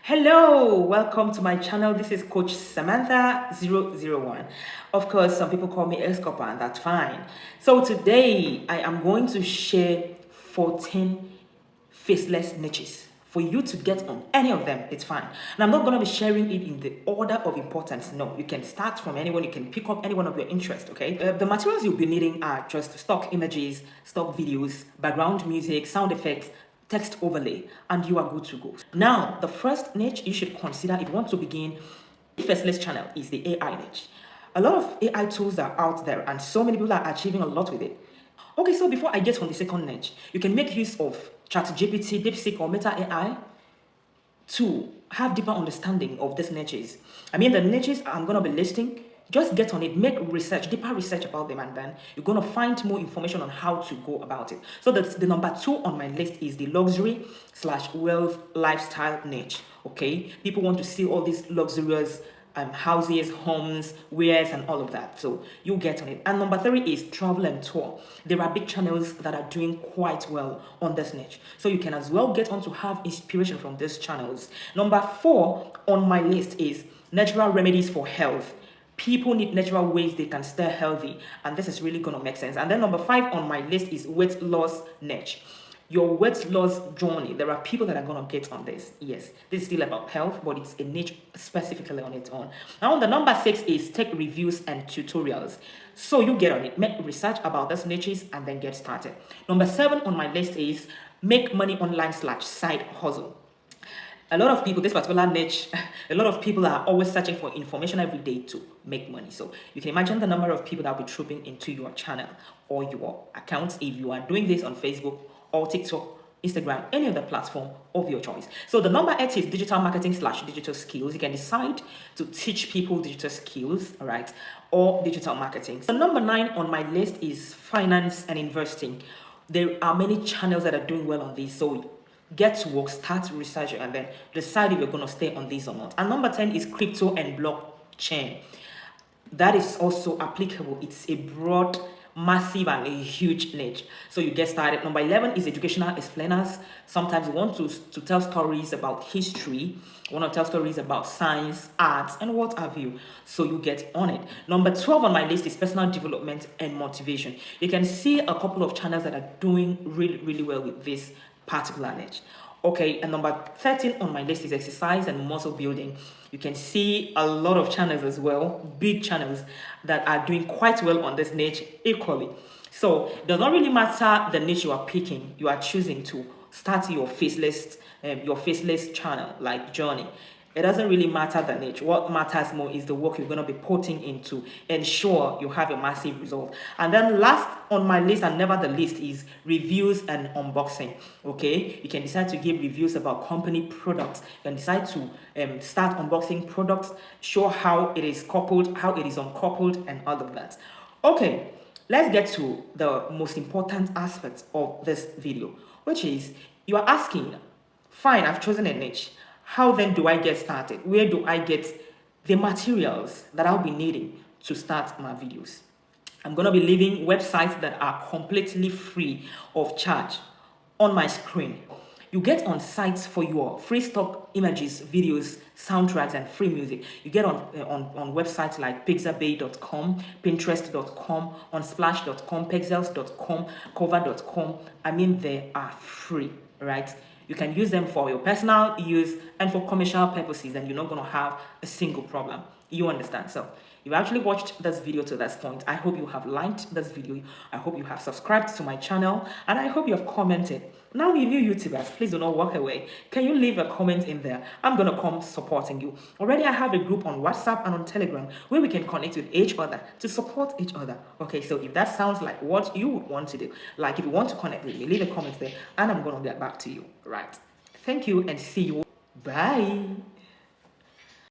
Hello, welcome to my channel. This is Coach Samantha001. Of course, some people call me Escopa, and that's fine. So today I am going to share 14 faceless niches for you to get on any of them. It's fine. And I'm not going to be sharing it in the order of importance. No, you can start from anyone. You can pick up any one of your interests. Okay. The materials you'll be needing are just stock images, stock videos, background music, sound effects, text overlay, and you are good to go. Now, the first niche you should consider if you want to begin a faceless channel is the AI niche. A lot of AI tools are out there, and so many people are achieving a lot with it. Okay, so before I get on the second niche, you can make use of ChatGPT, DeepSeek, or Meta AI to have deeper understanding of these niches. I mean, the niches I'm going to be listing, just get on it, make research, deeper research about them, and then you're going to find more information on how to go about it. So that's the number 2 on my list is the luxury/wealth lifestyle niche. Okay, people want to see all these luxurious houses, homes, wares, and all of that. So you get on it. And number 3 is travel and tour. There are big channels that are doing quite well on this niche. So you can as well get on to have inspiration from these channels. Number 4 on my list is natural remedies for health. People need natural ways they can stay healthy, and this is really going to make sense. And then number 5 on my list is weight loss niche. Your weight loss journey. There are people that are going to get on this. Yes, this is still about health, but it's a niche specifically on its own. Now, the number 6 is tech reviews and tutorials. So you get on it, make research about these niches, and then get started. Number 7 on my list is make money online/side hustle. A lot of people, this particular niche, a lot of people are always searching for information every day to make money. So you can imagine the number of people that will be trooping into your channel or your accounts if you are doing this on Facebook or TikTok, Instagram, any other platform of your choice. So the number 8 is digital marketing/digital skills. You can decide to teach people digital skills, all right, or digital marketing. The number 9 on my list is finance and investing. There are many channels that are doing well on this. So get to work, start researching, and then decide if you're going to stay on this or not. And number 10 is crypto and blockchain. That is also applicable. It's a broad, massive, and a huge niche. So you get started. Number 11 is educational explainers. Sometimes you want to tell stories about history, you want to tell stories about science, arts, and what have you. So you get on it. Number 12 on my list is personal development and motivation. You can see a couple of channels that are doing really, really well with this particular niche. Okay, and number 13 on my list is exercise and muscle building. You can see a lot of channels as well, big channels that are doing quite well on this niche equally. So it does not really matter the niche you are picking, you are choosing to start your faceless channel like journey. It doesn't really matter the niche. What matters more is the work you're going to be putting into ensure you have a massive result. And then last on my list, and never the least, is reviews and unboxing. Okay, you can decide to give reviews about company products. You can decide to start unboxing products, show how it is coupled, how it is uncoupled, and all of that. Okay, let's get to the most important aspect of this video, which is you are asking, fine, I've chosen a niche. How then do I get started? Where do I get the materials that I'll be needing to start my videos? I'm going to be leaving websites that are completely free of charge on my screen. You get on sites for your free stock images, videos, soundtracks, and free music. You get on websites like pixabay.com, pinterest.com, unsplash.com, pexels.com, cover.com. I mean, they are free, right? You can use them for your personal use and for commercial purposes, and you're not going to have a single problem. You understand? So if you actually watched this video to this point, I hope you have liked this video. I hope you have subscribed to my channel, and I hope you have commented. Now, you new YouTubers, please do not walk away. Can you leave a comment in there? I'm going to come supporting you. Already, I have a group on WhatsApp and on Telegram where we can connect with each other to support each other. Okay, so if that sounds like what you would want to do, like if you want to connect with me, leave a comment there, and I'm going to get back to you. Right. Thank you, and see you. Bye.